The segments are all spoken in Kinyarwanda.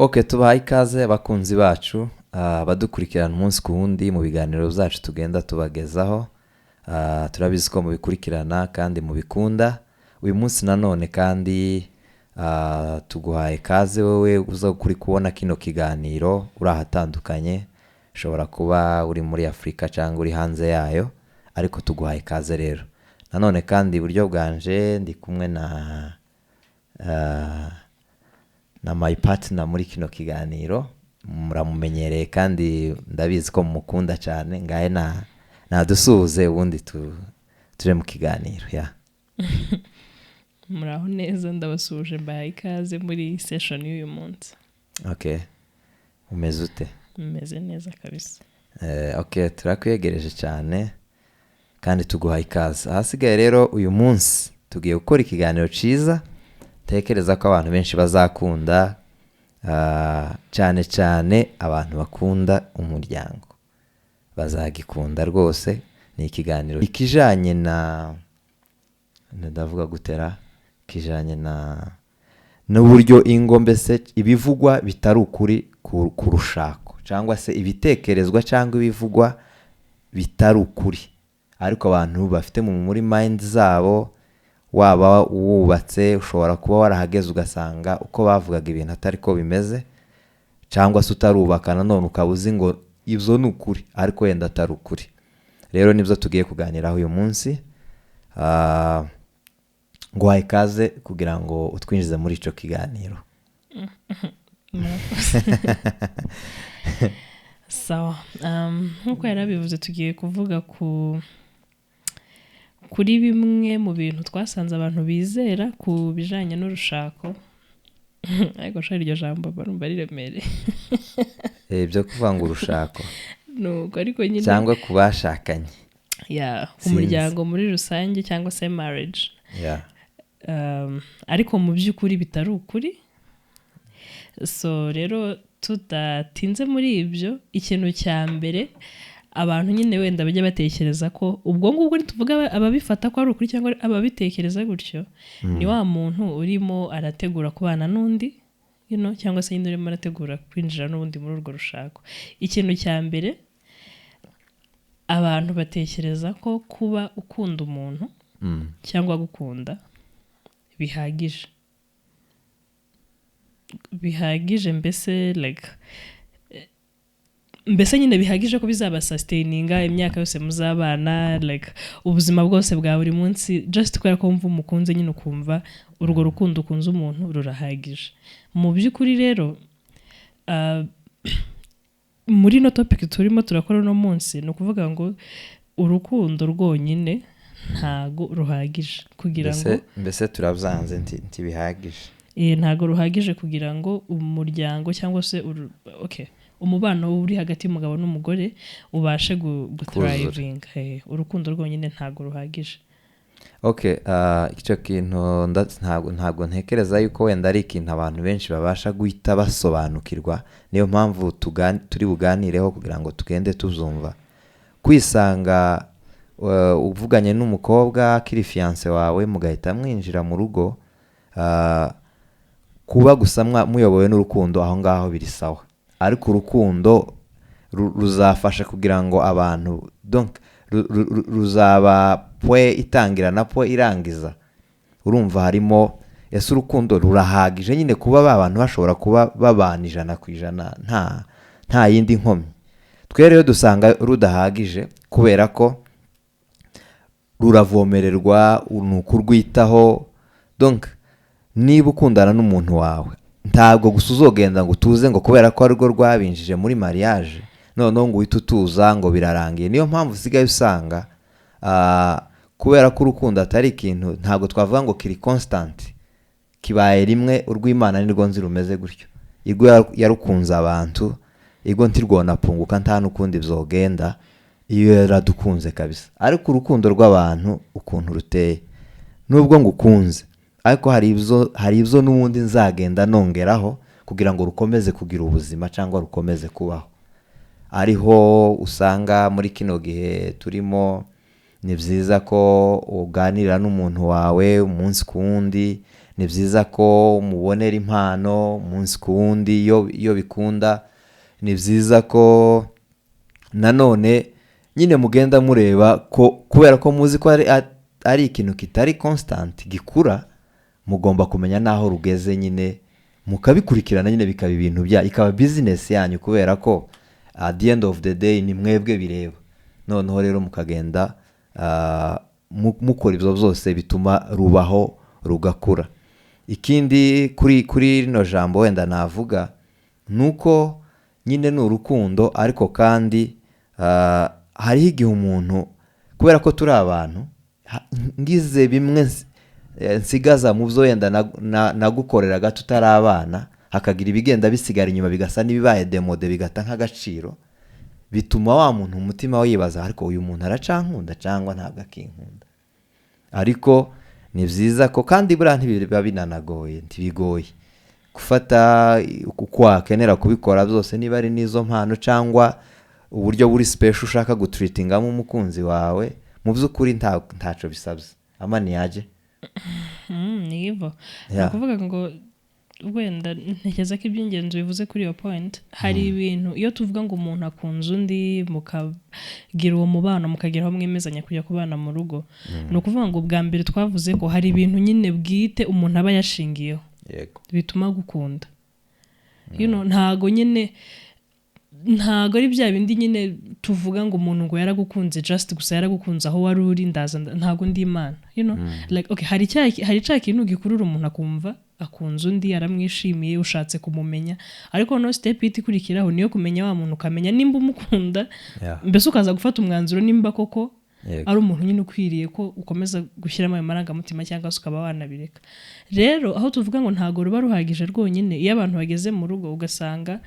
Okay, tubaha ikaze bakunzi bacu badukurikirana umunsi ku wundi mu biganiro byacu tugenda tubagezaho. Turabizi ko mubikurikirana kandi mubikunda. Uyu munsi nanone kandi tuguhaye ikaze wowe uza kuri kubona kino kiganiro uri ahatandukanye, ushobora kuba uri muri Afrika cyangwa uri hanze yayo, ariko tuguhaye ikaze rero. Nanone kandi iburyo bwanje ndi kumwe na my partner muri kino kiganiro, muramumenyereye kandi ndabizi ko mukunda cyane, ngaye nadusuhuze ubundi tuje mu kiganiro ya. Muraho neza, ndabasuje mbaye ikaze muri session y'uyu munsi. Okay, umeze ute? Umeze neza kabisa. Okay, turakwegereje cyane kandi tuguhaye ikaze. Ahasigaye rero uyu munsi tugiye gukora ikiganiro ciza, tekereza ko abantu benshi bazakunda, cyane cyane abantu bakunda umuryango bazagikunda rwose. Ni ikiganiro ikijanye ndavuga gutera, kijanye n'uburyo ingo mbese ibivugwa bitari ukuri ku rushako, cyangwa se ibitekerezwa cyangwa ibivugwa bitari ukuri, ariko abantu bafite muri mind zabo. Waba wubatse ushobora kuba warahageze ugasanga uko bavugaga ibintu atari ko bimeze, cyangwa se utarubaka nanone ukabuzi ngo ivyo ni ukuri ariko yenda atari ukuri. Rero nibyo tugiye kuganiraho uyu munsi. Nguhaye ikaze kugira ngo utwinjize muri ico kiganiro. Sawa. Nkuko yarabivuze tugiye kuvuga kuri bimwe mu bintu twasanze abantu bizera ku bijanye n'urushako. Ariko shari iryo jambo barumva riremereye. Byo kuvuga ngo urushako. Nuko ariko nyine cyangwa kubashakanye. Umuryango muri rusange cyangwa se marriage. Ariko mu by'ukuri bitari ukuri. So rero tudatinze muri ibyo, ikintu cya mbere abantu nyine wenda bajya batekereza ko ubwo ngubwo tuvuga ababifata ko ari ukuri cyangwa ababitekereza gutyo, ni wa muntu urimo arategura kubana n'undi, cyangwa se yindi urimo arategura kwinjira n'ubundi muri urwo rushako. Ikintu cya mbere abantu batekereza ko kuba ukunda umuntu cyangwa gukunda bihagije mbese nyine bihagije ko bizaba sustaininga imyaka yose muzabana, ubuzima bwose bwa buri munsi, just kubera ko wumva umukunze nyine ukumva urwo rukundo ukunze umuntu rurahagije. Mu by'ukuri rero muri no topic turimo turakora no munsi, ni ukuvuga ngo urukundo rwonyine ntago ruhagije kugira ngo mbese turabyanze ntibihagije. Ntago ruhagije kugira ngo umuryango cyangwa se umubano uri hagati y'umugabo n'umugore ubashe guthriving. Urukundo rwonyine ntago ruhagije. Okay, icyo kintu ntabwo ntekereza yuko wenda ari ikintu abantu benshi babasha guhita basobanukirwa. Niyo mpamvu turi buganireho kugira ngo tugende tuzumva. Kwisanga uvuganye n'umukobwa akiri fiance wawe mugahita mwinjira mu rugo, kuba gusa muyobowe n'urukundo aho ngaho biri sawa, ariko urukundo ruzafasha kugira ngo abantu ruzaba pwe itangira na pwe irangiza. Urumva harimo ese urukundo rurahagije nyine kuba abantu bashobora kuba babana 100% nta yindi nkomyi. Twe rero dusanga rudahagije kubera ko ruravomererwa, unukurwitaho. Donc niba ukundana n'umuntu wawe, ntabwo gusa uzogenda ngo tuze ngo kubera ko ariko rwabinjije muri mariage noneho ngo uhite utuza ngo birarangiye. Niyo mpamvu usigaye usanga kubera ko urukundo atari ikintu, ntabwo twavuga ngo kiri constant, kibaye rimwe. Urw'Imana nirwo nzi rumeze gutyo. Igwe yarukunza abantu, igwe ntirwona punguka nta n'ukundi bizogenda iyo yaradukunze kabisa. Ariko urukundo rw'abantu ukuntu ruteye, nubwo ngukunze, ariko hari ibyo n'ubundi nzagenda nongeraho kugira ngo rukomeze kugira ubuzima cyangwa rukomeze kubaho. Ariho usanga muri kino gihe turimo, ni byiza ko uganira n'umuntu wawe umunsi ku wundi, ni byiza ko mubonera impano umunsi ku wundi iyo bikunda, ni byiza ko nanone nyine mugenda mureba ko kubera ko muzi ko ari ikintu kitari constant gikura, mugomba kumenya n'aho rugeze nyine mukabikurikirana nyine bikaba ibintu ikaba business yanyu, kubera ko at the end of the day ni mwebwe bireba. Noneho rero mukagenda mukora ibyo byose bituma rubaho rugakura. Ikindi kuri rino jambo wenda navuga nuko nyine ni urukundo, ariko kandi hariho igihe umuntu, kubera ko turi abantu, ngize bimwe nsigaza mu byo wenda nagukoreraga tutari abana, hakagira ibigenda bisigara inyuma bigasa n'ibibaye demode bigata nk'agaciro, bituma wa muntu umutima wibaza ariko uyu muntu aracankunda cyangwa ntabwo akinkunda. Ariko ni byiza ko kandi buriya ntibiba binanagoye, ntibigoye gufata uko wakenera kubikora byose, niba ari n'izo mpano cyangwa uburyo buri special ushaka gutreatingamo umukunzi wawe, mu by'ukuri ntaco bisabye, amani yaje ni hivyo. Nakuvuga ngo wenda ntekereza ko iby'ingenzi bivuze kuri iyo point. Hari ibintu iyo tuvuga ngo umuntu akunze undi, mukagira uwo mubano, mukageraho mwemezanya kujya kubana mu rugo, ni ukuvuga ngo bwa mbere twavuze ko hari ibintu nyine bwite umuntu aba yashingiyeho bituma gukunda. Ntago nyine ntago ari bya bindi nyine tuvuga ngo umuntu ngo yaragukunze just gusa yaragukunze aho wari uri, ntago ndi Imana, like okay, hari cya kintu gikurura umuntu akumva akunze undi, aramwishimiye, ushatse kumumenya, ariko no step ikurikiraho niyo kumenya wa muntu, ukamenya nimba umukunda, mbese ukaza gufata umwanzuro nimba koko ari umuntu nyine ukwiriye ko ukomeza gushyiramo ayo marangamutima, cyangwa se ukaba wanabireka. Rero aho tuvuga ngo ntago ruba ruhagije rwonyine, iyo abantu bageze mu rugo ugasanga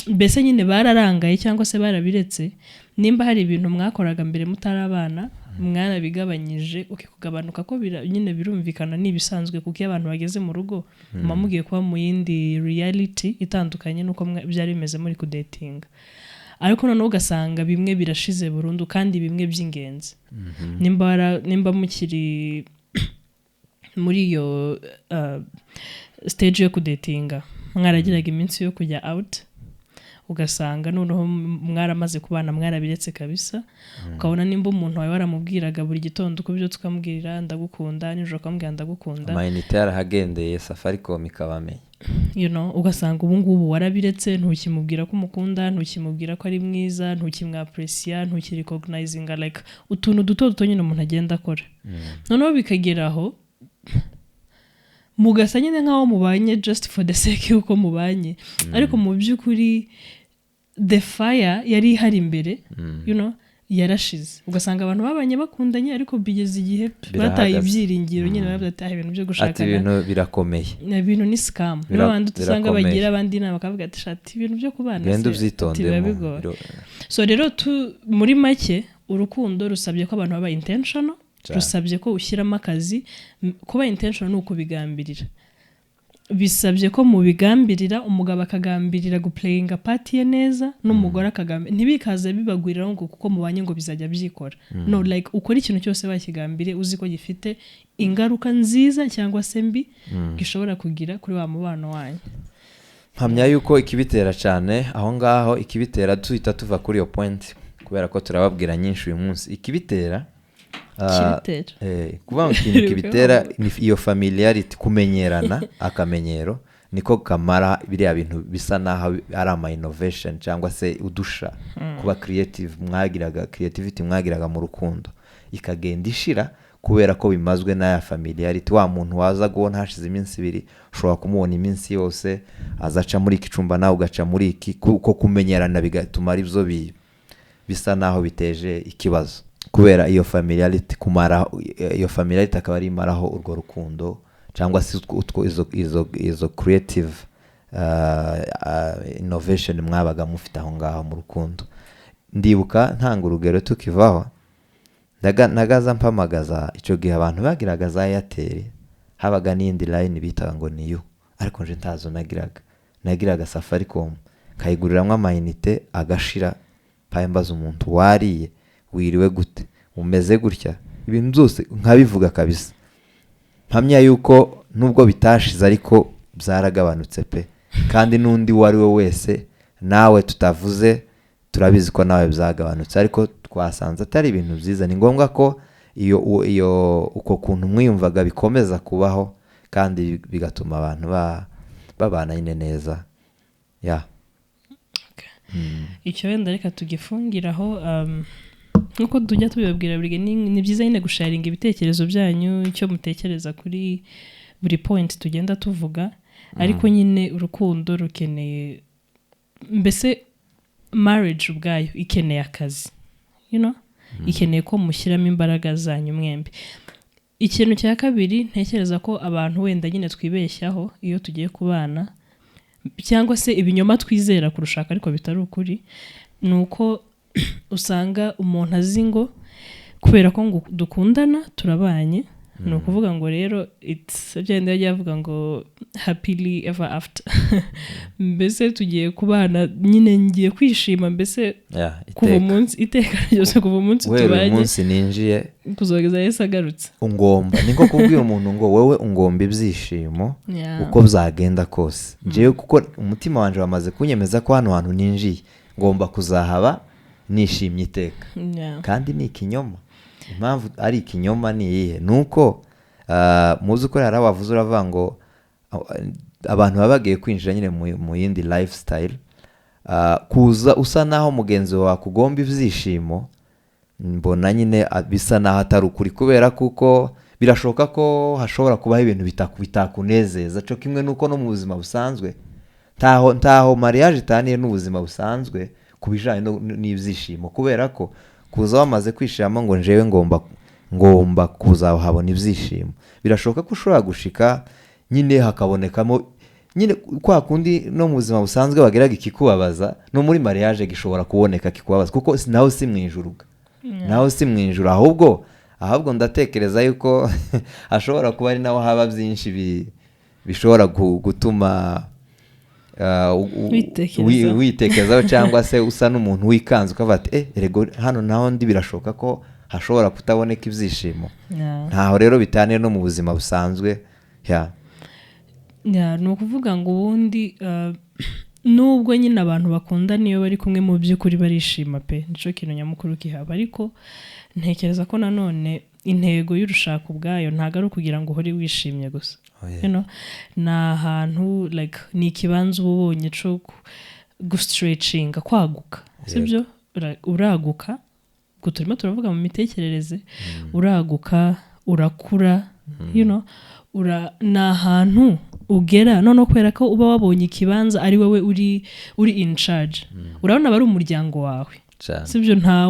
mbese nyine bararangaye cyangwa se barabiretse, nimba hari ibintu mwakoraga mbere mutari abana mwarabigabanyije, kugabanuka ko nyine birumvikana n'ibisanzwe, kuko iyo abantu bageze mu rugo muba mugiye kuba mu yindi reality itandukanye nuko byari bimeze muri kudatinga. Ariko noneho ugasanga bimwe birashize burundu, kandi bimwe by'ingenzi nimba mukiri muri iyo stage yo kudatinga, mwaragiraga iminsi yo kujya out, ugasanga noneho mwaramaze kubana mwarabiretse kabisa, ukabona nimba umuntu wawe waramubwiraga buri gitondo uko byo tukamubwirira ndagukunda, nijoro ukamubwira ndagukunda, amayinite yarahagendeye, Safaricom ikabamenya, ugasanga ubu ngubu warabiretse, ntukimubwira ko umukunda, ntukimubwira ko ari mwiza, ntukimwapreciate, ntukirecognizinga, like utuntu duto nyine umuntu agenda akora. Noneho bikageraho mugasa nyine nk'aho mubanye just for the sake y'uko mubanye, ariko mu by'ukuri the fire yari ihari imbere, yarashize. Ugasanga abantu babanye bakundanye, ariko bigeze igihe bataye ibyiringiro, nyine bataye ibintu byo gushakana, ibintu birakomeye, ibintu ni scam. N'abandi usanga bagira abandi inama bakavuga ati shati ibintu byo kubana genda ubyitondemo. So rero muri make urukundo rusabye ko abantu baba intentional, rusabye ko ushyiramo akazi. Kuba intentional ni ukubigambirira, bisabye ko mubigambirira, umugabo akagambirira guplayinga part ye neza, n'umugore akagambirira, ntibikaze bibagwiriraho ngo kuko mubanye ngo bizajya byikora. No, like ukora ikintu cyose bakigambire uzi ko gifite ingaruka nziza cyangwa se mbi gishobora kugira kuri wa mubano wanyu. Mpamya yuko ikibitera cyane aho ngaho, ikibitera tuhita tuva kuri iyo point, kubera ko turababwira nyinshi uyu munsi. Ikibitera kuvuga ngo ikintu kibitera iyo familiarity, kumenyerana, akamenyero niko kamara biriya bintu bisa naho ari ama innovation cyangwa se udusha kuba creativity mwagiraga mu rukundo, ikagenda ishira kubera ko bimazwe n'aya familiarity. Wa muntu waza guhona hashize iminsi ibiri, ushobora kumubona iminsi yose, azaca muri iki cumba nawe ugaca muri iki, kuko kumenyerana bigatuma ari byo bisa naho biteje ikibazo, kubera iyo familiarity akaba ari imaraho urwo rukundo, cyangwa se izo creative innovation mwabaga mufite aho ngaho mu rukundo. Ndibuka ntanga urugero tukivaho, nagaza mpamagaza icyo gihe abantu bagiraga za Airtel, habaga n'indi line bitaga ngo niyo, ariko nje ntazo nagiraga Safaricom, kayiguriramwe amayinite agashira, payambaza umuntu wariye wiriwe gute, umeze gutya, ibintu byose nkabivuga kabisa. mpamya yuko nubwo bitashize ariko byaragabanutse pe, kandi n'undi uwo ari we wese nawe tutavuze turabizi ko nawe byagabanutse, ariko twasanze atari ibintu byiza. Ni ngombwa ko iyo uko kuntu mwiyumvaga bikomeza kubaho kandi bigatuma abantu babana nyine neza. Icyo wenda reka tugifungiraho, nkuko tujya tubibabwira buri gihe, ni byiza nyine gusharinga ibitekerezo byanyu, icyo mutekereza kuri buri point tugenda tuvuga, ariko nyine urukundo rukeneye, mbese marriage ubwayo ikeneye akazi, ikeneye ko mushyiramo imbaraga zanyu mwembi. Ikintu cya kabiri ntekereza ko abantu wenda nyine twibeshyaho iyo tugiye kubana, cyangwa se ibinyoma twizera kurushaka ariko bitari ukuri, ni uko usanga umuntu azi ngo kubera ko ngo dukundana turabanye, ni ukuvuga ngo rero byenda yajya avuga ngo happily ever after. Mbese tugiye kubana nyine ngiye kwishima, mbese kuva umunsi iteka ryose, kuva umunsi tubanye umunsi ninjiye kuzogeza Yesu agarutse. Ungomba niko kubwira umuntu ngo wowe ungomba ibyishimo uko byagenda kose. Njewe kuko umutima wanje wamaze kunyemeza ko hano hantu ninjiye ngomba kuzahaba nishimye iteka. Kandi ni ikinyoma. Impamvu ari ikinyoma ni iyihe? Nuko muzi ko yari abavuze uravuga ngo abantu baba bagiye kwinjira nyine mu yindi lifestyle, kuza usa naho mugenzi wawe akugomba ibyishimo, mbona nyine bisa naho atari ukuri, kubera kuko birashoboka ko hashobora kubaho ibintu bitakunezeza cyo kimwe nuko no mu buzima busanzwe ntaho mariage itaniye n'ubuzima busanzwe ku bijyanye n'ibyishimo, kubera ko kuza wamaze kwishiramo ngo njewe ngomba kuza habona ibyishimo, birashoboka ko ushobora gushika nyine hakabonekamo nyine kwa kundi no mu buzima busanzwe bageraga ikikubabaza, no muri mariage gishobora kuboneka kikubabaza, kuko naho si mwijuru, naho si mwijuru, ahubwo ndatekereza yuko ashobora kuba ari naho haba byinshi bishobora gutuma witekerezaho, cyangwa se usa n'umuntu wikanze ukavuga ati erego hano naho ndi birashoboka ko hashobora kutaboneka ibyishimo. Ntaho rero bitaniye no mu buzima busanzwe. Ni ukuvuga ngo ubundi nubwo nyine abantu bakunda niyo bari kumwe mu by'ukuri barishima pe, nicyo kintu nyamukuru kihaba, ariko ntekereza ko nanone intego y'urushako ubwayo ntabwo ari ukugira ngo uhore wishimye gusa. Ni ahantu ni ikibanza uba ubonye cyo gustretchinga, kwaguka, sibyo? Uraguka, ubwo turimo turavuga mu mitekerereze, uraguka, urakura, ni ahantu ugera noneho kubera ko uba wabonye ikibanza ari wowe uri in charge. Urabona bari umuryango wawe, sibyo? nta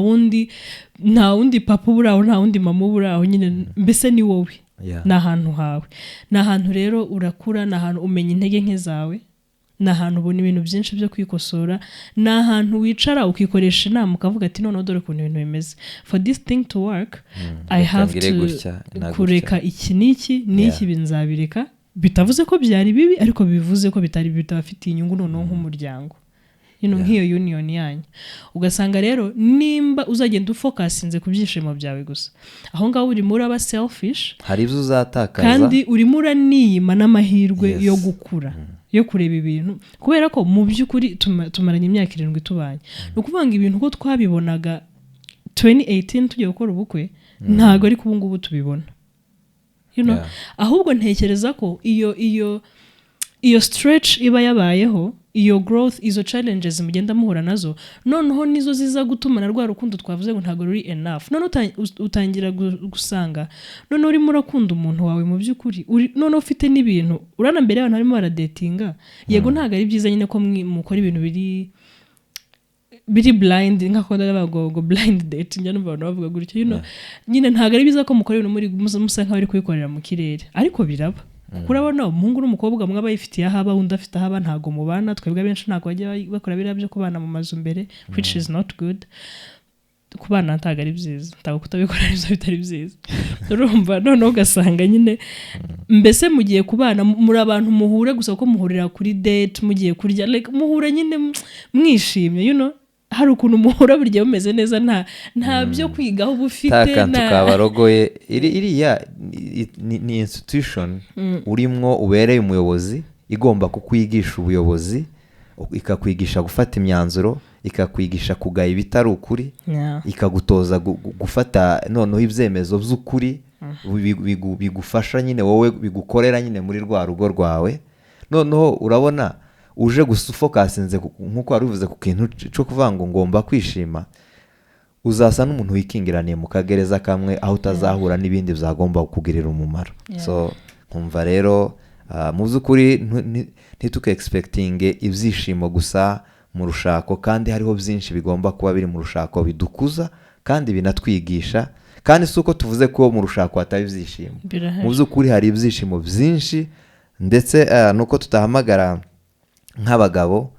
wundi papa uburaho, nta wundi mama uburaho, nyine mbese ni wowe. Ni ahantu hawe, ni ahantu rero urakura, ni ahantu umenya intege nke zawe, ni ahantu ubona ibintu byinshi byo kwikosora, ni ahantu wicara ukikoresha inama ukavuga ati noneho dore ukuntu ibintu bimeze, for this thing to work I have to kureka iki n'iki binzabireka, bitavuze ko byari bibi ariko bivuze ko bitari bitabafitiye inyungu noneho nk'umuryango, nk'iyo union yanyu. Ugasanga rero nimba uzagenda ufokasinze ku byishimo byawe gusa, aho ngaho urimo uraba selfish, hari ibyo uzatakaza, kandi urimo uraniyima n'amahirwe yo gukura, yo kureba ibintu, kubera ko mu by'ukuri tumaranye imyaka 7 tubanye. Ni ukuvuga ngo ibintu ko twabibonaga 2018 tugiye gukora ubukwe, ntago ari ubu ngubu tubibona, ahubwo ntekereza ko iyo stretch iba yabayeho, iyo growth, izo challenges mugenda muhura nazo, noneho nizo ziza gutuma na rwa rukundo twavuze ngo ntago ruri enough. None utangira gusanga none urimo urakunda umuntu wawe mu by'ukuri, none ufite n'ibintu urana mbere y'abantu barimo baradatinga, yego ntago ari byiza nyine ko mukora ibintu biri blind, nk'ako ndabago blind date, njya numva abantu bavuga gutyo, nyine ntago ari byiza ko mukora ibintu muri musa nk'abari kubikorera mu kirere, ariko biraba. Kurabona umuhungu n'umukobwa mwe abayifitiye ahaba undi afite ahaba, ntago mubana. Twebwe benshi ntago bajya bakora biriya byo kubana mu mazu mbere, which is not good. Kubana ntago ari byiza, ntago kutabikora nibyo bitari byiza. Urumva noneho ugasanga nyine mbese mugiye kubana muri abantu muhure gusa ko muhurira kuri date, mugiye kurya muhure nyine mwishimye, hari ukuntu muhura burya bumeze neza nta byo kwigaho bufite takantu kabarogoye iriya ni institution urimwo ubereye umuyobozi igomba kukwigisha ubuyobozi ikakwigisha gufata imyanzuro ikakwigisha kugaya ibitari ukuri ikagutoza gufata noneho ibyemezo by'ukuri bigufasha nyine wowe bigukorera nyine muri rwa rugo rwawe noneho urabona uje gusufokasinze nk'uko wari uvuze ku kintu cyo kuvuga ngo ngomba kwishima uzasa n'umuntu wikingiraniye mu kagereza kamwe aho utazahura n'ibindi byagomba kukugirira umumaro so nkumva rero mu by'ukuri ntituke expectinge ibyishimo gusa mu rushako kandi hariho byinshi bigomba kuba biri mu rushako bidukuza kandi binatwigisha kandi si uko tuvuze ko mu rushako hatari ibyishimo mu by'ukuri hari ibyishimo byinshi ndetse nuko tutahamagara nk'abagabo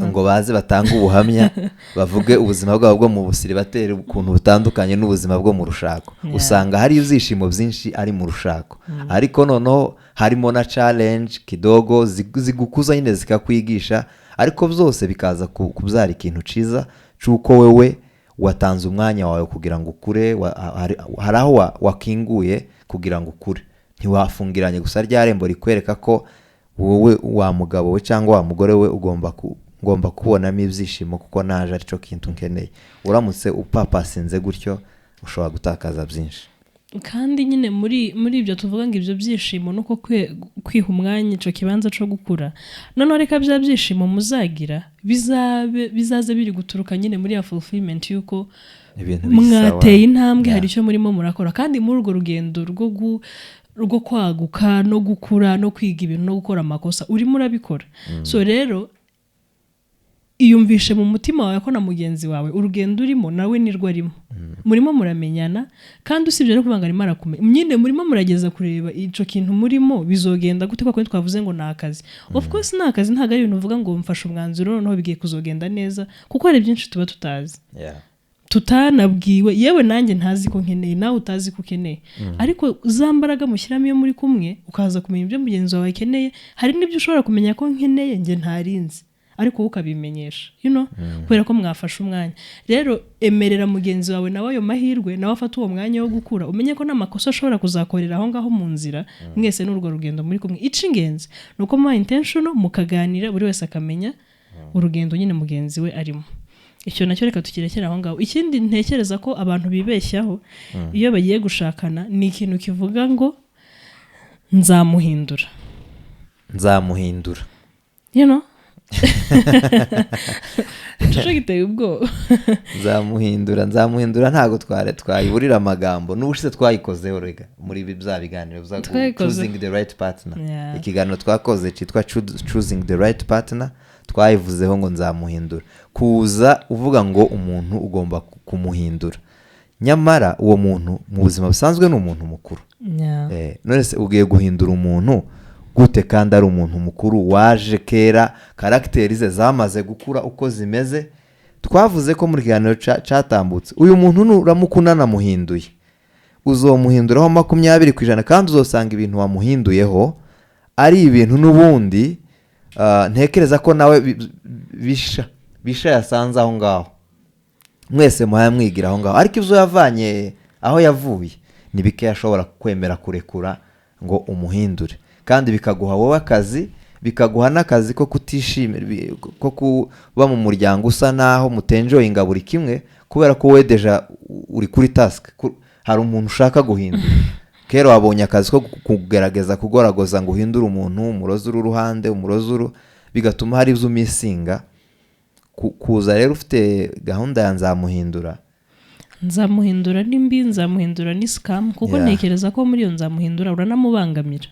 ngo baze batange ubuhamya bavuge ubuzima bwabo bwo mu busiribateri ukuntu butandukanye n'ubuzima bwo mu rushako usanga hari ibyishimo byinshi ari mu rushako ariko noneho harimo na challenge kidogo zigukuza nyine zikakwigisha ariko byose bikaza kubyara ikintu cyiza cy'uko wewe watanze umwanya wawe kugira ngo ukure hari aho wakinguye kugira ngo ukure ntiwafungiranye gusa rya rembo rikwereka ko wowe wa mugabo we cyangwa wa mugore we ugomba kubonamo ibyishimo kuko naje aricyo kintu nkeneye uramutse upapasinze gutyo ushobora gutakaza byinshi kandi nyine muri ibyo tuvuga ngo ibyo byishimo nuko kwiha umwanya icyo kibanza cyo gukura noneho reka bya byishimo muzagira bizaze biri guturuka nyine muri ya fulfillment y'uko mwateye intambwe hari icyo murimo murakora kandi muri urwo rugendo rwo kwaguka no gukura no kwiga ibintu no gukora amakosa urimo urabikora so rero iyumvishe mu mutima wawe ko na mugenzi wawe urugendo urimo nawe nirwo arimo murimo muramenyana kandi usibye no kubanga arimo arakumenya nyine murimo murageza kureba icyo kintu murimo bizogenda gute kuko twavuze ngo ni akazi of course ni akazi ntabwo ari ibintu uvuga ngo mfashe umwanzuro noneho bigiye kuzogenda neza kuko hari byinshi tuba tutazi tutanabwiwe yewe nanjye ntazi ko nkeneye nawe utazi ko ukeneye ariko za mbaraga mushyiramo iyo muri kumwe ukaza kumenya ibyo mugenzi wawe akeneye hari n'ibyo ushobora kumenya ko nkeneye njye ntarinzi ariko wowe ukabimenyesha kubera ko mwafashe umwanya rero emerera mugenzi wawe nawe ayo mahirwe nawe afata uwo mwanya wo gukura umenye ko n'amakosa ashobora kuzakorera aho ngaho mu nzira mwese n'urwo rugendo muri kumwe icy'ingenzi ni uko muba intentional mukaganira buri wese akamenya urugendo nyine mugenzi we arimo icyo nacyo reka tukirekera aho ngaho ikindi ntekereza ko abantu bibeshyaho iyo bagiye gushakana ni ikintu kivuga ngo nzamuhindura icyo giteye ubwoba nzamuhindura ntabwo twayiburira amagambo n'ubushize twayikozeho rega muri bya biganiro bya choosing the right partner ikiganiro twakoze cyitwa choosing the right partner twayivuzeho ngo nzamuhindura kuza uvuga ngo umuntu ugomba kumuhindura nyamara uwo muntu mu buzima busanzwe ni umuntu mukuru none se ugiye guhindura umuntu gute kandi ari umuntu mukuru waje kera karagiteri ze zamaze gukura uko zimeze twavuze ko muri kiganiro cyatambutse uyu muntu nuramukuna namuhinduye uzomuhinduraho 20% kandi uzosanga ibintu wamuhinduyeho ari ibintu n'ubundi ntekereza ko nawe bisha yasanze aho ngaho mwese muhaye mwigira aho ngaho ariko ibyo yavanye aho yavuye ni bike yashobora kwemera kurekura ngo umuhindure kandi bikaguha wowe akazi bikaguha n'akazi ko kutishimira ko kuba mu muryango usa naho mutenjoyinga buri kimwe kubera ko we deja uri kuri task hari umuntu ushaka guhindura kera wabonye akazi ko kugerageza kugoragoza ngo uhindure umuntu umurozi uruhande umurozi bigatuma hari ibyo umisinga kuza rero ufite gahunda ya nzamuhindura nimbi nzamuhindura ni scam kuko ntekereza ko muri iyo nzamuhindura uranamubangamira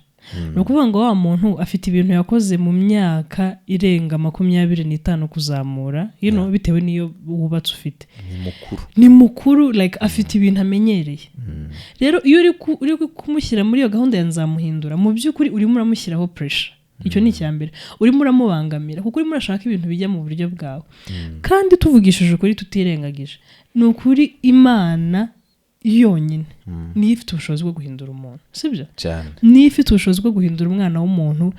ni ukuvuga ngo wa muntu afite ibintu yakoze mu myaka irenga 25 kuzamura bitewe n'iyo wubatse ufite ni mukuru like afite ibintu amenyereye rero iyo uri kumushyira muri iyo gahunda ya nzamuhindura mu by'ukuri urimo uramushyiraho pressure icyo ni icyambere urimo uramubangamira kuko urimo urashaka ibintu bijya mu buryo bwawe kandi tuvugishije ukuri tutirengagije ni ukuri Imana yonyine niyo ifite ubushobozi bwo guhindura umuntu sibyo niyo ifite ubushobozi bwo guhindura umwana w'umuntu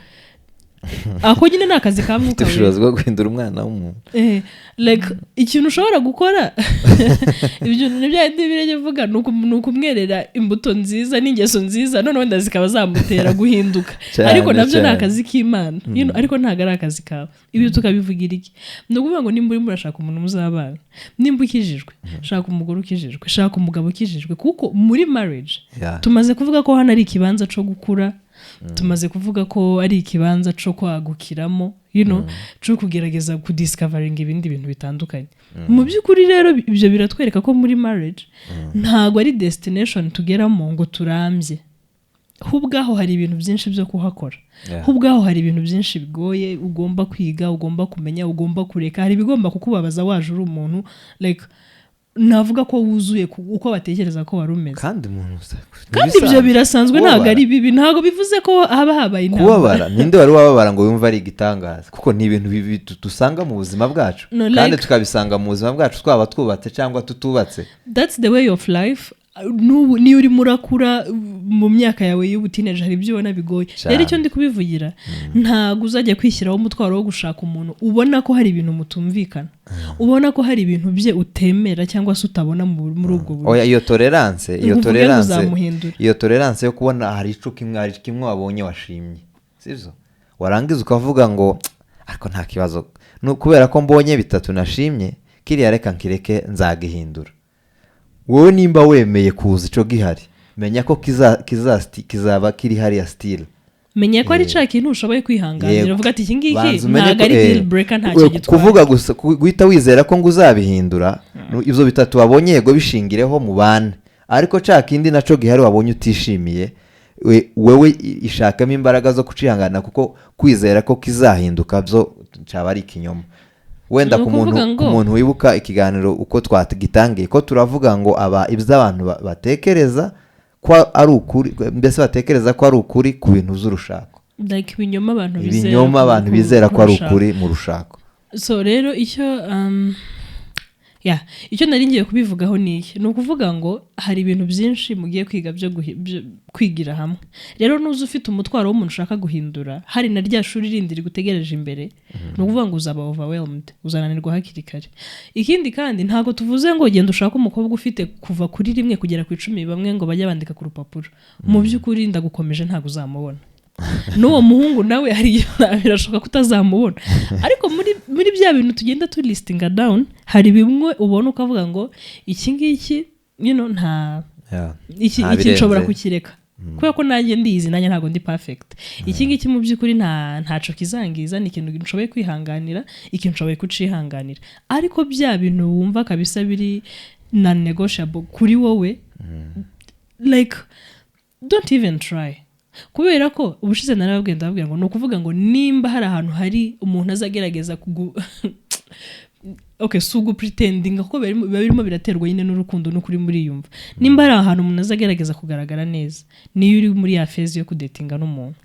ako nyine ni akazi ka mwuka ubushobozi bwo guhindura umwana w'umuntu like ikintu ushobora gukora ibyo birenge vuga ni ukumwerera imbuto nziza n'ingeso nziza none wenda zikaba zamutera guhinduka ariko nabyo ni akazi k'Imana ariko ntabwo ari akazi kawe ibi tukabivugira iki ni ukuvuga ngo nimba urimo urashaka umuntu muzabana nimba ukijijwe shaka umugore ukijijwe shaka umugabo ukijijwe kuko muri marriage tumaze kuvuga ko hano ari ikibanza cyo gukura tumaze kuvuga ko ari ikibanza cyo kwagukiramo cyo kugerageza kudiscovering ibindi bintu bitandukanye mu by'ukuri rero ibyo biratwereka ko muri marriage ntago ari destination tugeramo ngo turambye hubwaho hari ibintu byinshi byo kuhakora hubwaho hari ibintu byinshi bigoye ugomba kwiga ugomba kumenya ugomba kureka hari bigomba kukubabaza waje uri umuntu like navuga ko wuzuye uko batekereza ko wari umeze kandi ibyo birasanzwe ntabwo ari bibi ntabwo bivuze ko haba habaye inama kubabara ninde wari wababara ngo yumva ari igitangaza kuko ni ibintu dusanga mu buzima bwacu kandi tukabisanga mu buzima bwacu twaba twubatse cyangwa tutubatse that's the way of life niyo urimo urakura mu myaka yawe y'ubutineje hari ibyo ubona bigoye rero icyo ndi kubivugira ntabwo uzajya kwishyiraho umutwaro wo gushaka umuntu ubona ko hari ibintu mutumvikana ubona ko hari ibintu bye utemera cyangwa se utabona muri ubwo buryo iyo tolerance yo kubona hari icuka imwe hari kimwe wabonye washimye sibyo warangiza ukavuga ngo ariko nta kibazo kubera ko mbonye bitatu nashimye kiriya reka nkireke nzagihindura wowe nimba wemeye kuza ico gihari menya ko kizaba kiri hariya still menya ko ari cya kintu ushoboye kwihanganira uvuga ati iki ngiki ntabwo ari deal breaker ntacyo gitwaye kuvuga gusa guhita wizera ko ngo uzabihindura ibyo bitatu wabonye yego bishingireho mu bane ariko cya kindi naco gihari wabonye utishimiye wewe ishakamo imbaraga zo kucihangana kuko kwizera ko kizahinduka byo cyaba ari ikinyoma wenda ku muntu wibuka ikiganiro uko twagitangiye ko turavuga ngo ibyo abantu batekereza ko ari ukuri mbese batekereza ko ari ukuri ku bintu z'urushako like ibinyoma abantu bizera ko ari ukuri mu rushako so rero icyo nari ngiye kubivugaho ni ukuvuga ngo hari ibintu byinshi mugiye kwiga byo kwigira hamwe rero nuza ufite umutwaro w'umuntu ushaka guhindura hari na rya shuri rindi rigutegereje imbere ni ukuvuga ngo uzaba overwhelmed uzananirwa hakiri kare ikindi kandi ntabwo tuvuze ngo genda ushaka umukobwa ufite kuva kuri 1 kugera ku 10 bamwe ngo bajya bandika ku rupapuro mu by'ukuri ndagukomeje ntabwo uzamubona n'uwo muhungu nawe hari birashoboka kutazamubona ariko muri bya bintu tugenda tulistinga down hari bimwe ubona ukavuga ngo iki ngiki iki nshobora kukireka kubera ko nanjye ndizi nanjye ntabwo ndi perfect iki ngiki mu by'ukuri ntaco kizangiza ni ikintu nshoboye kwihanganira ikintu nshoboye kucihanganira ariko bya bintu wumva kabisa biri non negotiable kuri wowe like don't even try kubera ko ubushize narababwiye ndababwira ngo ni ukuvuga ngo nimba hari ahantu hari umuntu azagerageza sugu pretending ko biba birimo biraterwa nyine n'urukundo no kuri muri yumva nimba hari ahantu umuntu azagerageza kugaragara neza niyo uri muri ya phase yo kudatinga n'umuntu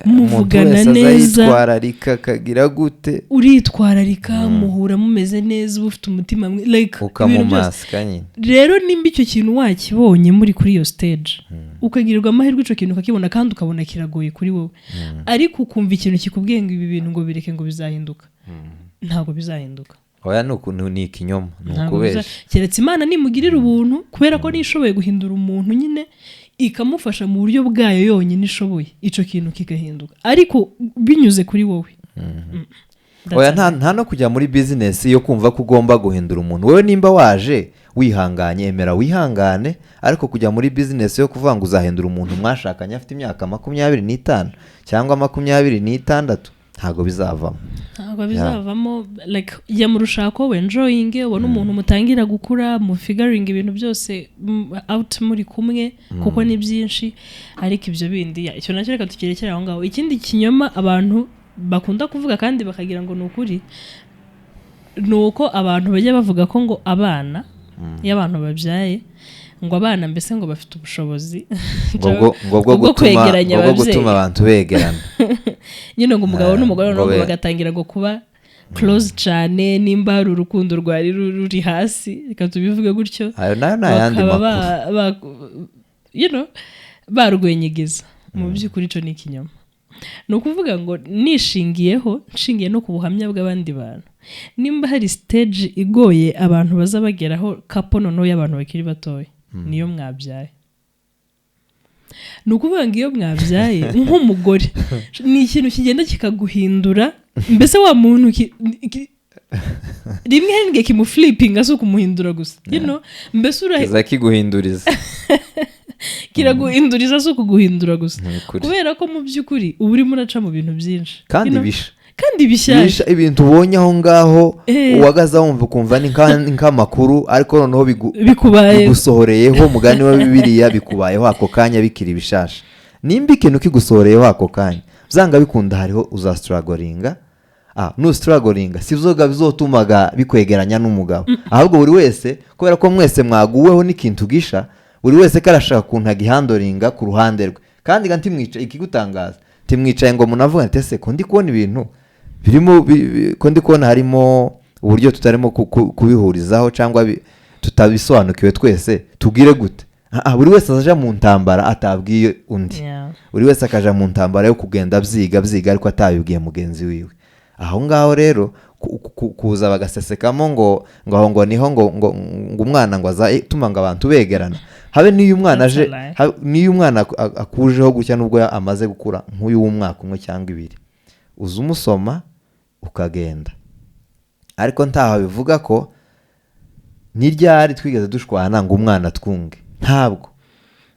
muvugana neza yitwararika kagira gute uritwararika muhura mumeze neza ufite umutima like ukamumaska nyine rero nimba icyo kintu wakibonye muri kuri iyo stage ukagirirwa amahirwe ico kintu ukakibona kandi ukabona kiragoye kuri wowe ariko ukumva ikintu kikubwiye ngo ibi bintu ngo bireke ngo bizahinduka ntabwo bizahinduka oya nukuntu ni ikinyoma nukubesha keretse Imana nimugirira ubuntu kubera ko nishoboye guhindura umuntu nyine ikamufasha mu buryo bwayo yonyine ishoboye ico kintu kigahinduka ariko binyuze kuri wowe oya nta no kujya muri business yo kumva ko ugomba guhindura umuntu wowe nimba waje wihanganye emera wihangane ariko kujya muri business yo kuvuga ngo uzahindura umuntu mwashakanye afite imyaka 25 cyangwa 26 ntago bizavamo like ya mu rushako we enjoying ubona umuntu mutangira gukura mu figuring ibintu byose out muri kumwe kuko ni byinshi ariko ibyo bindi icyo nacyo reka tukirekera aho ngaho ikindi kinyoma abantu bakunda kuvuga kandi bakagira ngo ni ukuri nuko abantu bajya bavuga ko ngo abana y'abantu babyaye ngo abana mbese ngo bafite ubushobozi bwo kwegeranya ababyeyi bwo gutuma abantu begerana nyine ngo umugabo n'umugore ngo bagatangira ngo kuba close cyane nimba hari urukundo rwari ruri hasi reka tubivuge gutyo ayo nayo nayandi makuru barwenyegeza mu by'ukuri ico ni ikinyoma ni ukuvuga ngo nshingiye no ku buhamya bw'abandi bantu, nimba hari stage igoye abantu baza bageraho kapo noneho y'abantu bakiri batoya niyo mwabyaye. Ni ukuvuga ngo iyo mwabyaye nk'umugore ni ikintu kigenda kikaguhindura, mbese wa muntu rimwe henige kimuflipinga so kumuhindura gusa, you know, mbese kiza kiguhinduriza kiraguhinduriza so kuguhindura gusa, kubera ko mu by'ukuri uba urimo uraca mu bintu byinshi kandi bisha kandi bishyashya, ibintu ubonye aho ngaho uwagaza wumva ukumva ni nk'amakuru, ariko noneho bigusohoreyeho, mugani wa Bibiliya, bikubayeho ako kanya bikiri bishasha. Nimba ikintu kigusohoreyeho ako kanya byanga bikunda hariho uzastrugglinga, nustrugglinga sivyoga bizotumaga bikwegeranya n'umugabo, ahubwo buri wese kubera ko mwese mwaguweho n'ikintu gisha, buri wese karashaka kuntu agihandoringa ku ruhande rwe, kandi ganti mwica ikigutangaza timwicaye ngo munavuga ati ese ko ndi kubona ibintu birimo ko ndi kubona harimo uburyo tutarimo kubihurizaho cyangwa tutabisobanukiwe twese, tubwire gute? Buri wese azaja mu ntambara atabwiye undi, buri wese akaja mu ntambara yo kugenda byiga ariko atabibwiye mugenzi wiwe. Aho ngaho rero kuza bagasesekamo ngo niho ngo umwana ngo azatuma ngo abantu begerana, habe niyo umwana aje, niyo umwana akujeho gutya nubwo amaze gukura nk'uyu w'umwaka umwe cyangwa ibiri, uza umusoma ukagenda, ariko ntaho bivuga ko n'iryari twigeze dushwana ngo umwana twunge, ntabwo.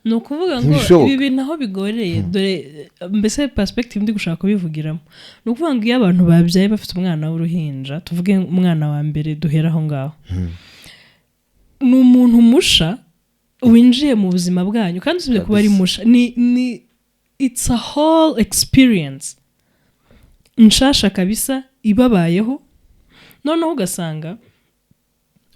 Ni ukuvuga ngo ibi bintu aho bigoreye, dore mbese perspective ndi gushaka kubivugiramo, ni ukuvuga ngo iyo abantu babyaye bafite umwana w'uruhinja, tuvuge umwana wa mbere duhera aho ngaho, ni umuntu musha winjiye mu buzima bwanyu, kandi usibye kuba ari musha, ni it's a whole experience nshasha kabisa ibabayeho. Noneho ugasanga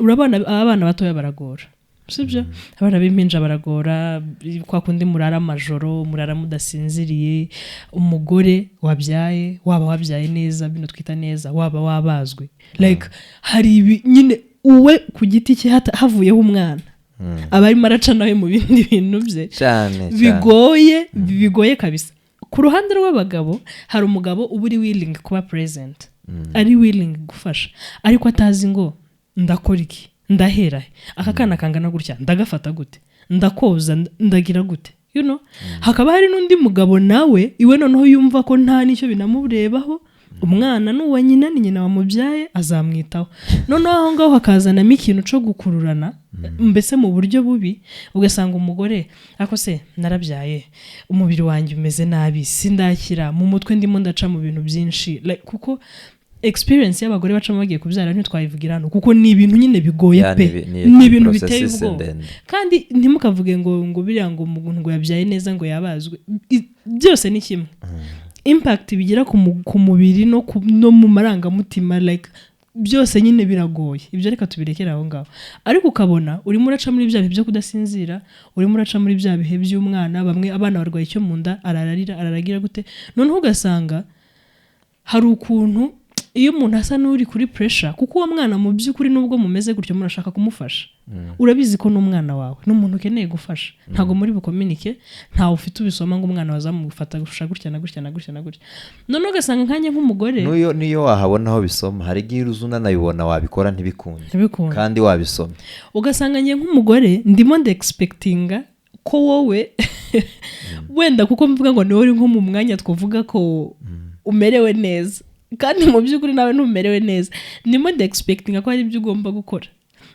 abana batoya baragora, sibyo? Abana b'impinja baragora, kwa kundi murara amajoro, murara mudasinziriye, umugore wabyaye, waba wabyaye neza, bino twita neza, waba wabazwe, like hari nyine uwe ku giti cye havuyeho umwana, aba arimo araca nawe mu bindi bintu bye bigoye kabisa. Ku ruhande rw'abagabo hari umugabo uba uri willing kuba present, ari willing gufasha, ariko atazi ngo ndakora iki, ndahera aka kana kangana gutya, ndagafata gute, ndakoza, ndagira gute, you know. Hakaba hari n'undi mugabo nawe iwe noneho yumva ko nta nicyo binamurebaho, umwana n'uwa nyina, ni nyina wamubyaye, azamwitaho. Noneho aho ngaho hakazanamo ikintu cyo gukururana, mbese mu buryo bubi, ugasanga umugore ako se narabyaye, umubiri wanjye umeze nabi, sindakira, mu mutwe ndimo ndaca mu bintu byinshi, like, kuko experience y'abagore bacamo bagiye kubyara ntitwayivugira hano, kuko ni ibintu nyine bigoye pe, ni ibintu biteye ubwoba. Kandi ntimukavuge ngo biriya ngo umuntu ngo yabyaye neza ngo yabazwe, byose ni kimwe. Impact bigira ku mubiri no mu marangamutima, like byose nyine biragoye. Ibyo reka tubirekera aho ngaho, ariko ukabona urimo uraca muri bya bihe byo kudasinzira, urimo uraca muri bya bihe by'umwana, bamwe abana barwaye icyo mu nda, araragira gute, noneho ugasanga hari ukuntu iyo umuntu asa n'uri kuri pressure, kuko uwo mwana mu by'ukuri nubwo mumeze gutyo murashaka kumufasha, urabizi ko n'umwana wawe n'umuntu ukeneye gufasha, ntago muri bukominike, ntawe ufite ubisoma ngo umwana wazamufata gufasha gutya na gutya na gutya na gutya. Noneho ugasanga nkanye nk'umugore niyo wahabona aho bisoma, hari igihe uzuna nabibona wabikora ntibikunde kandi wabisoma, ugasanga nye nk'umugore ndimo expectinga ko wowe wenda kuko mvuga ngo niwe uri nko mu mwanya twavuga ko umerewe neza, kandi mu by'ukuri nawe ntumerewe neza, ndimo expectinga ko hari ibyo ugomba gukora.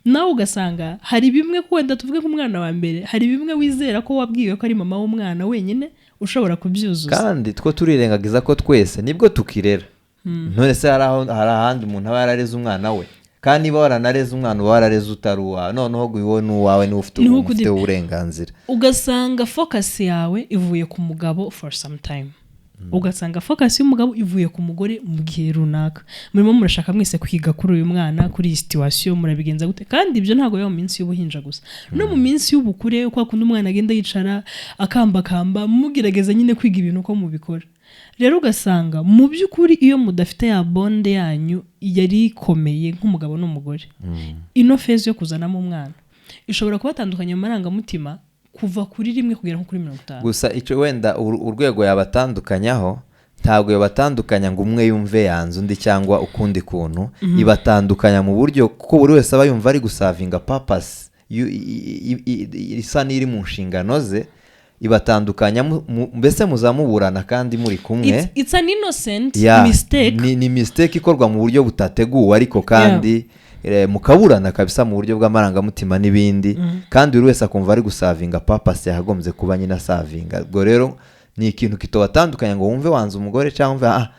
Nawe ugasanga hari bimwe ko wenda tuvuge nk'umwana wa mbere, hari bimwe wizera ko wabwiwe ko ari mama w'umwana wenyine ushobora kubyuzuza, kandi two turirengagiza ko twese nibwo tukirera. None se hari ahandi umuntu aba yarareze umwana we, kandi niba waranareze umwana uba warareze utari uwawe, noneho guiwe n'uwawe niwe ufite uburenganzira. Ugasanga focus yawe ivuye ku mugabo for some time, ugasanga focus y'umugabo ivuye ku mugore mu gihe runaka. Murimo murashaka mwese kwiga kuri uyu mwana, kuri iyi situation murabigenza gute, kandi ibyo ntago yo mu minsi y'ubuhinja gusa, no mu minsi y'ubukure uko akunda umwana agenda yicara akambakamba, mugerageza nyine kwiga ibintu uko mubikora. Rero ugasanga mu by'ukuri iyo mudafite ya bonde yanyu yari ikomeye nk'umugabo n'umugore, ino phase yo kuzanamo umwana ishobora kubatandukanya mu marangamutima kuva kuri 1 kugera kuri 50. Gusa icyo wenda urwego yabatandukanyaho ntabwo batandukanya ngo umwe yumve yanze undi cyangwa ukundi kuntu ibatandukanya mu buryo kuko buri wese aba yumva ari gusavinga purpose isa n'iri mu nshingano ze ibatandukanya mbese muzamuburana kandi muri kumwe it's an innocent mistake ni mistake ikorwa mu buryo butateguwe ariko kandi mukaburana kabisa mu buryo bw'amarangamutima n'ibindi kandi buri wese akumva ari gusavinga purpose yahagombye kuba nyine asavinga ubwo rero ni ikintu kitobatandukanya ngo wumve wanze umugore cyangwa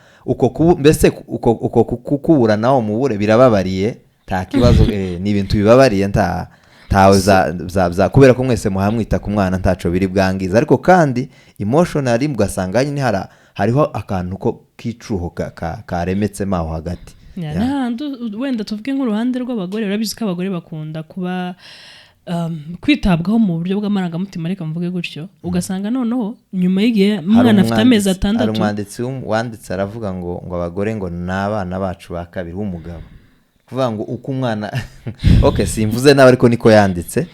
mbese uko kukuburana aho mubure birababariye nta kibazo ni ibintu bibabariye ntawe kubera ko mwese muhamwita ku mwana ntaco biri bwangiza ariko kandi emotionally mugasanga nyine hariho akantu ko kicuho karemetsemo aho hagati wenda tuvuge nk'uruhande rw'abagore urabizi ko abagore bakunda kuba kwitabwaho mu buryo bw'amarangamutima reka mvuge gutyo ugasanga noneho nyuma y'igihe umwana afite amezi 6 hari umwanditsi wanditse aravuga ngo abagore ngo n'abana bacu ba kabiri w'umugabo kuvuga ngo uko umwana simvuze nawe ariko niko yanditse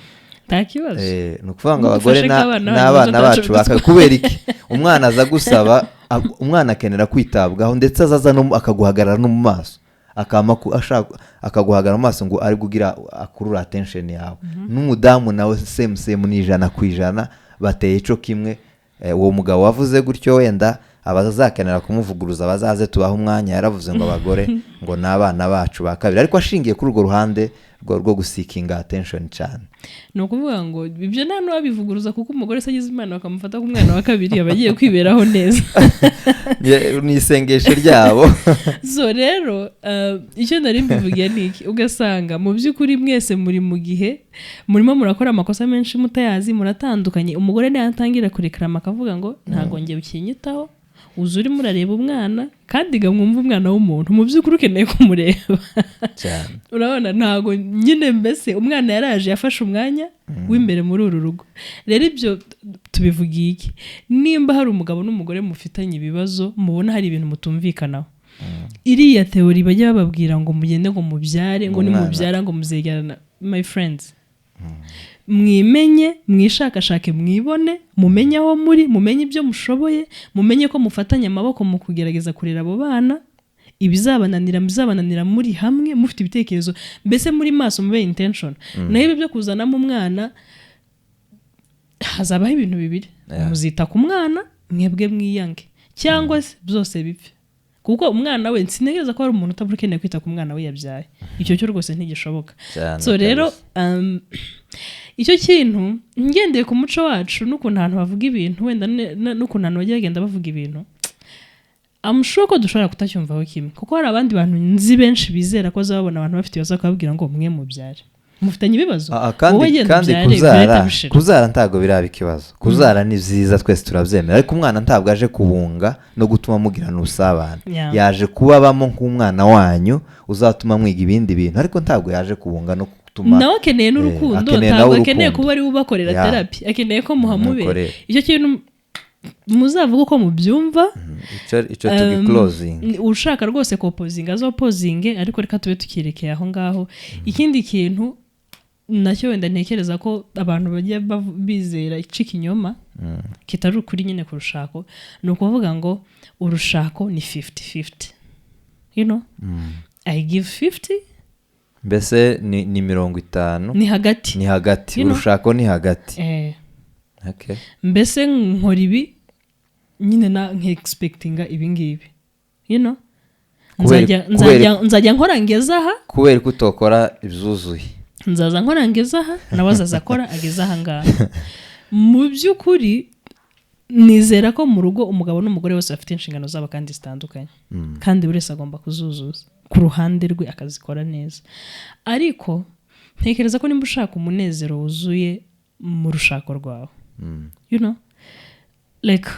nta kibazo ni ukuvuga ngo abagore n'abana bacu ba kabiri kubera iki umwana aza gusaba umwana akenera kwitabwaho ndetse azaza akaguhagarara no mu maso akaguhagarara mu maso ngo ari kugira akurura attention yawe n'umudamu nawe same ni 100% bateye ico kimwe uwo mugabo wavuze gutyo wenda abazakenera kumuvuguruza bazaze tubaho umwanya yaravuze ngo abagore ngo n'abana bacu ba kabiri ariko ashingiye kuri urwo ruhande rwo gusikinga attention cyane no kuvuga ngo ibyo nta n'uwabivuguruza kuko umugore se agize imana bakamufata ku mwana wa kabiri abagiye kwiberaho neza ni isengesho ryabo so rero icyo nari mbivugiye niki ugasanga mu by'ukuri mwese muri mu gihe murimo murakora amakosa menshi mutayazi muratandukanye umugore natangira kurekrama akavuga ngo ntago ngiye ukinyitaho uzuri murareba umwana kandi gamwumva umwana w'umuntu mu by'ukuri ukeneye kumureba cyane urabona ntago nyine mbese umwana yaraje yafashe umwanya w'imbere muri uru rugo rero ibyo tubivugiye iki nimba hari umugabo n'umugore mufitanye ibibazo mubona hari ibintu mutumvikanaho iriya teori bajya bababwira ngo mugende ngo mubyare ngo ni mubyara ngo muzegerana my friends mwimenye mwishakashake mwibone mumenye aho muri mumenye ibyo mushoboye mumenye ko mufatanya amaboko mu kugerageza kurera abo bana ibizabananira muri hamwe mufite ibitekerezo mbese muri maso mube intention naho ibyo byo kuzanamo umwana hazabaho ibintu bibiri muzita ku mwana mwebwe mwiyange cyangwa se byose bipfe kuko umwana we sinigeze ko ari umuntu utabura ukeneye kwita ku mwana we yabyaye icyo cyo rwose ntigishoboka so rero icyo kintu ngendeye ku muco wacu n'ukuntu abantu bavuga ibintu wenda n'ukuntu abantu bajya bagenda bavuga ibintu amushuka ko dushobora kutacyumvaho kimwe kuko hari abandi bantu nzi benshi bizera ko bazabona abantu bafite ibibazo bakababwira ngo mwe mubyare mufitanye ibibazo kandi kuzara ntago biraba ikibazo kuzara ni byiza twese turabyemera ariko umwana ntabwo aje kubunga no gutuma mugirana ubusabane yaje kubabamo nk'umwana wanyu uzatuma mwiga ibindi bintu ariko ntabwo yaje kubunga no nawe akeneye n'urukundo ntabwo akeneye kuba ari ubakorera terapi akeneye ko muhamubera icyo kintu muzavuga uko mubyumva icyo tugi closing ushaka rwose kopozinga zo pozinge ariko reka tube tukirekeye aho ngaho ikindi kintu nacyo wenda ntekereza ko abantu bajya bizera icika inyoma kitari ukuri nyine ku rushako ni ukuvuga ngo urushako ni 50-50 you know I give 50 mbese ni 50 ni hagati urushako ni hagati okay mbese nkora ibi nyine na expectinga ibi ngibi you know nzajya nkora ngeza aha kubera ko utokora ibyuzuye nzaza nkora ngeza aha nawe azaza akora ageza aha ngaha mu by'ukuri nizera ko mu rugo umugabo n'umugore bose bafite inshingano zabo kandi zitandukanye kandi buri wese agomba kuzuzuza ku ruhande rwe akazikora neza ariko ntekereza ko nimba ushaka umunezero wuzuye mu rushako rwawe you know like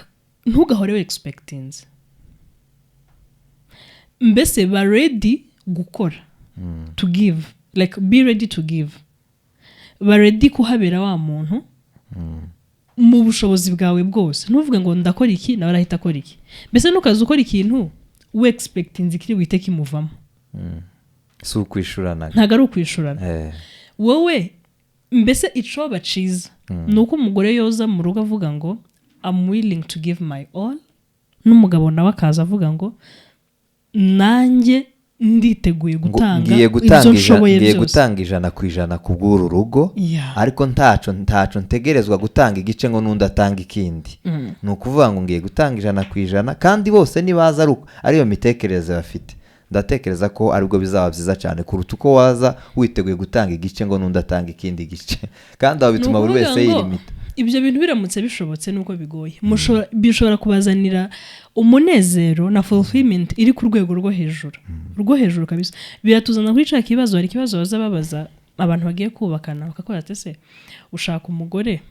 ntugahore we expectings mbese ba ready gukora to give like be ready to give ba ready kuhabera wa muntu mu bushobozi bwawe bwose ntuvuge ngo ndakora iki nawe arahita akora iki mbese nukaza ukora ikintu we expecting kiri wite kimuvamo si ukwishurana ntago ari ukwishurana wowe mbese ico baciza nuko umugore yoza mu rugo avuga ngo I'm willing to give my all n'umugabo nawe akaza avuga ngo nanjye nditeguye gutanga ibyo nshoboye byose, ngiye gutanga 100% ku bw'uru rugo, ariko ntaco ntegerezwa gutanga igice ngo nundi atanga ikindi. Ni ukuvuga ngo ngiye gutanga 100% kandi bose nibaza ariyo mitekerereze bafite, ndatekereza ko aribwo bizaba byiza cyane kuruta uko waza witeguye gutanga igice ngo nundi atanga ikindi gice, kandi aho bituma buri wese yirimita. Ibyo bintu biramutse bishobotse nuko bigoye, bishobora kubazanira umunezero na fulfillment iri ku rwego rwo hejuru kabisa. Biratuzana kuri cya kibazo, hari ikibazo baza babaza abantu bagiye kubakana, bakakora ati se ushaka umugore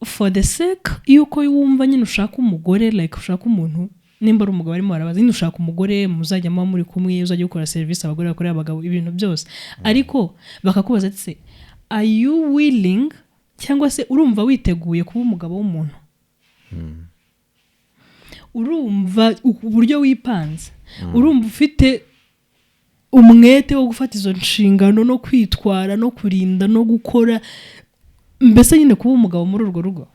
for the sake yuko wumva nyine ushaka umugore, like ushaka umuntu, nimba ari umugabo arimo arabaza nyine ushaka umugore muzajya muba muri kumwe, uzajya gukora service abagore bakorera abagabo ibintu byose, ariko bakakubaza ati se are you willing, cyangwa se urumva witeguye kuba umugabo w'umuntu? Urumva uburyo wipanze, urumva ufite umwete wo gufata izo nshingano no kwitwara no kurinda no gukora, mbese nyine kuba umugabo muri urwo rugo?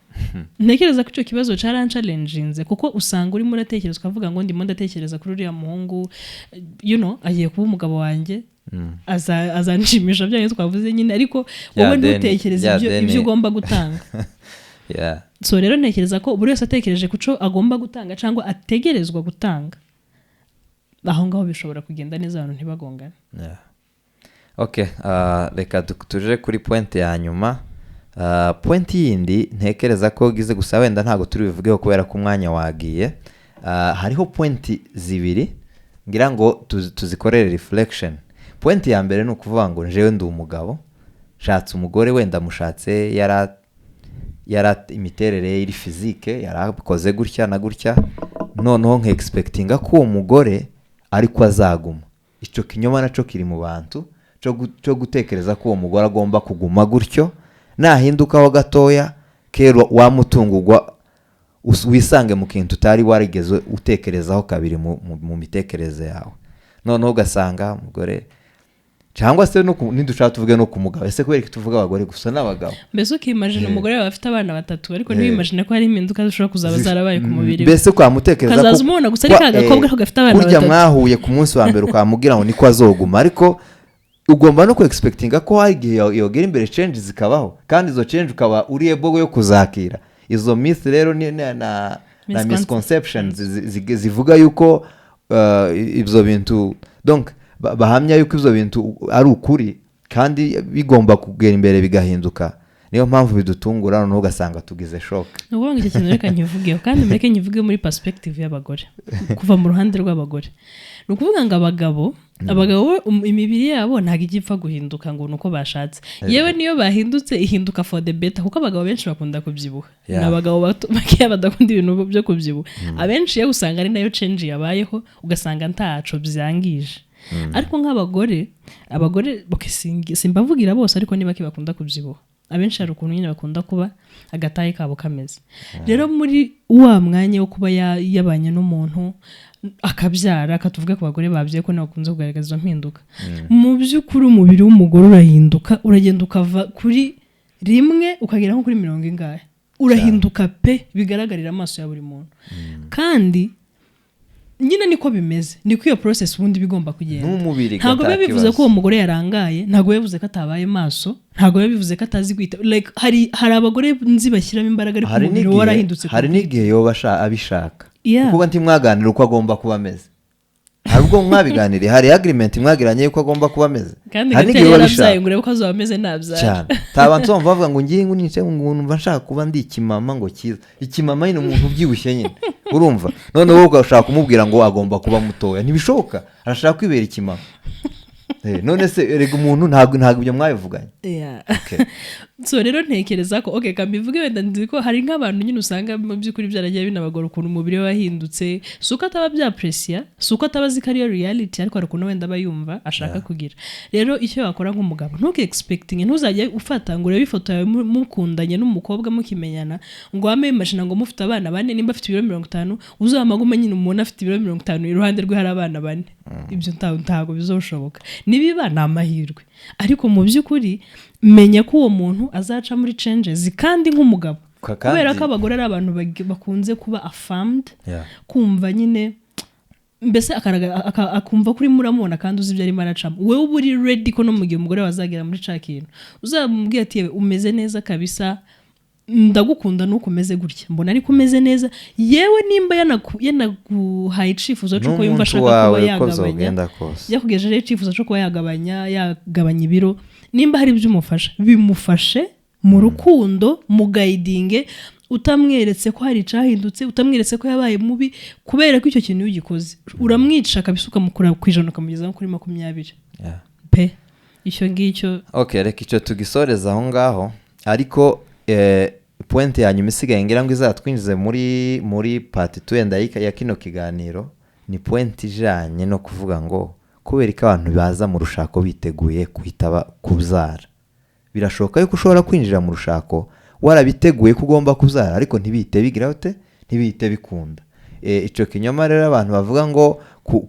Ntekereza ko icyo kibazo challenginze, kuko usanga urimo uratekereza ukavuga ngo ndimo ndatekereza kuri uriya muhungu, agiye kuba umugabo wanjye, azanshimisha byanyu twavuze nyine, ariko wowe ntutekereza ibyo ugomba gutanga. So rero ntekereza ko buri wese atekereje kuco agomba gutanga cyangwa ategerezwa gutanga, aho ngaho bishobora kugenda neza, abantu ntibagongane. Okay, reka tuje kuri point ya nyuma. Point yindi ntekereza ko gize gusa wenda ntago turi bivugeho kubera ko umwanya wagiye. Hariho point zibiri ngira ngo tuzikorere reflection. Point ya mbere ni ukuvuga ngo njewe ndi umugabo, shatse umugore, wenda mushatse yara imiterere iri physique, yarakoze gutya na gutya, noneho expectinga ko uwo mugore ariko azaguma. Ico kinyoma naco kiri mu bantu cyo gutekereza ko uwo mugore agomba kuguma gutyo, nahindukaho gatoya kero wamutungurwa wisange mu kintu utari warigeze utekerezaho kabiri mu mitekerereze yawe. Noneho ugasanga umugore, cyangwa se nidushaka tuvuge no ku mugabo, ese kubera ko tuvuga abagore gusa n'abagabo, mbese ukimagine umugore wawe afite abana 3 ariko ntibimagine ko hari impinduka zishobora kuzaba zarabaye ku mubiri we. Mbese kwamutekereza ko kazaza umubona gusa ari kagakobwa ko gafite abana 3, kurya mwahuye ku munsi wa mbere ukamubwira ngo niko azoguma, ariko ugomba no expectinga ko hari igihe yogera imbere change zikabaho, kandi izo change ukaba uri able yo kuzakira. Izo myth rero na misconceptions zivuga yuko ibyo bintu, donc bahamya yuko ibyo bintu ari ukuri kandi bigomba kugera imbere bigahinduka. Niyo mpamvu bidutungura, noneho ugasanga tugize shock. Ubwo ngicyo kintu reka nkivugeho, kandi mureke nkivuge muri perspective y'abagore, kuva mu ruhande rw'abagore. Ni ukuvuga ngo abagabo imibiri yabo ntabwo igipfa guhinduka ngo nuko bashatse, yewe niyo bahindutse ihinduka for the better, kuko abagabo benshi bakunda kubyibuha. N'abagabo bakiya badakunda ibintu byo kubyibuha, abenshi yo usanga ari nayo change yabayeho, ugasanga ntaco byangije. Ariko nk'abagore simbavugira bose, ariko niba bakunda kubyibuha, abenshi hari ukuntu nyine bakunda kuba agataye kabo kameze. Rero muri wa mwanya wo kuba yabanye n'umuntu akabyara, akatuvuga ku bagore babye ko nakunze kugaragaza izo mpinduka, mu by'ukuri umubiri w'umugore urahinduka, uragenda ukava kuri 1 ukagera nko kuri 40 ingahe, urahinduka pe, bigaragarira amaso ya buri muntu. Kandi nyine niko bimeze, niko iyo process ubundi bigomba kugenda. Ntabwo bivuze ko uwo mugore yarangaye, ntabwo bivuze ko atabaye maso, ntabwo bivuze ko atazi kwita, like hari abagore nzi bashyiramo imbaraga ariko umubiri warahindutse. Hari n'igihe yoba abishaka, kuko ntimwaganira uko agomba kuba ameze. Hari ubwo mwabiganiriye, hari agreement mwagiranye yuko agomba kuba ameze, hari n'igihe yoba abishaka ngo urebe ko azaba ameze nabyara cyane. Tabantu bavuga ngo ngiye ngo nice ngo numva nshaka kuba ndi ikimama, ngo kiza ikimama nyine umuntu ubyibushye nyine, urumva. None wowe ugashaka kumubwira ngo agomba kuba mutoya, ntibishoboka, arashaka kwibera ikimama. None se erega umuntu ntabwo ibyo mwabivuganye. So rero ntekereza ko kambivuge wenda nzi ko hari nk'abantu nyine usanga mu by'ukuri byaragiye binabagora ukuntu umubiri we wahindutse, suko ataba byapressure, suko atabazi ko ariyo reality, ariko hari ukuntu wenda bayumva ashaka kugira. Rero icyo wakora nk'umugabo, ntuke expecting, ntuzajye ufata ngo urebe ifoto yawe mukundanye n'umukobwa mukimenyana ngo wame imagine ngo mufite abana 4, nimba afite 50 uzamagume nyine umuntu afite 50 iruhande rwe hari abana 4. Ibyo ntago bizoshoboka, nibiba n'amahirwe, ariko mu by'ukuri menya ko uwo muntu azaca muri changes, kandi nk'umugabo kubera ko abagore ari abantu bakunze kuba affirmed Yeah. kumva nyine mbese akumva kuri muramubona kandi uzi ibyo arimo aracamo wowe uba uri ready ko no mu gihe umugore wazagera muri ca kintu uzamubwira ati yewe umeze neza kabisa ndagukunda nuko umeze gutya mbona ariko umeze neza yewe nimba yanaguhaye icifuzo cyo ko yumva ashaka kuba yagabanya yakugejeje icifuzo cyo kuba yagabanya ibiro nimba hari ibyo umufasha bimufashe mu rukundo mu guiding utamweretse ko hari icahindutse utamweretse ko yabaye mubi kubera ko icyo kintu ugikoze uramwica kabisa ukamukura ku ijana ukamugeza kuri 20 pe icyo ngicyo okay reka icyo tugisoreza aho ngaho ariko point ya nyuma isigaye ngira ngo izatwinjize muri part 2 ya kino kiganiro ni point ijanye no kuvuga ngo kubera ko abantu baza mu rushako biteguye kuhita kubyara birashoboka yuko ushobora kwinjira mu rushako warabiteguye ko ugomba kubyara ariko ntibite bigira ute ntibite bikunda ico kinyoma rero abantu bavuga ngo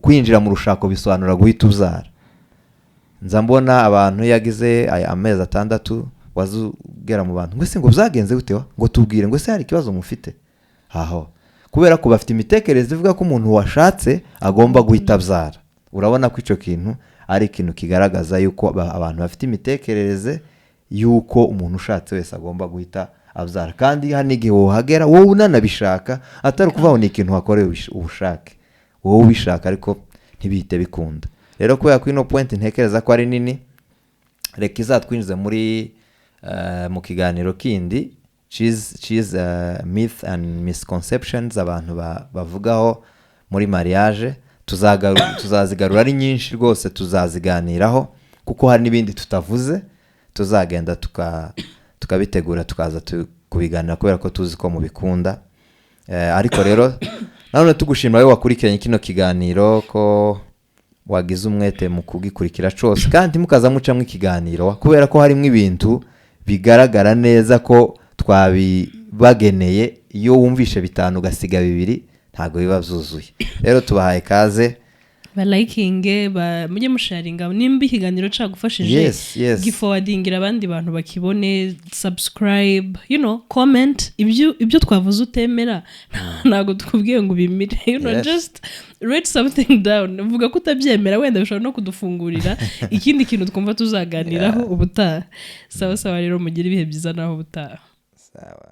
kwinjira mu rushako bisobanura guhita ubyara nza mbona abantu yagize amezi 6 wazugera mu bantu ngo se ngo byagenze gute ngo tubwire ngo se hari ikibazo mufite aho kubera ko bafite imitekerereze ivuga ko umuntu washatse agomba guhita abyara urabona ko ico kintu ari ikintu kigaragaza yuko abantu bafite imitekerereze yuko umuntu ushatse wese agomba guhita abyara kandi hani igihe wohagera wowe unanabishaka atari kuvaho ni ikintu wakoreye ubushake wowe ubishaka ariko ntibihite bikunda rero kubera ko ino point ntekereza ko ari nini reka izatwinjize mu kiganiro kindi cheese myth and misconceptions abantu bavugaho muri mariage tuzazigarura ari nyinshi rwose tuzaziganiraho kuko hari n'ibindi tutavuze tuzagenda tukabitegura tukaza kubiganira kubera ko tuzi ko mubikunda ariko rero nanone tugushimira wowe wakurikiranye kino kiganiro ko wagize umwete mu kugikurikira cyose kandi mukaza mucamwe ikiganiro kubera ko harimo ibintu bigaragara neza ko twabibageneye iyo wumvishe 5 ugasiga 2 ntago biba byuzuye rero tubahaye kaze balikinge mujye musharinga nimba ikiganiro cyagufashije giforwardingira abandi bantu bakibone subscribe comment ibyo twavuze utemera ntago tukubwiye ngo bimire just write something down uvuga ko utabyemera wenda bishobora no kudufungurira ikindi kintu twumva tuzaganiraho ubutaha sawa rero mugire ibihe byiza naho ubutaha sawa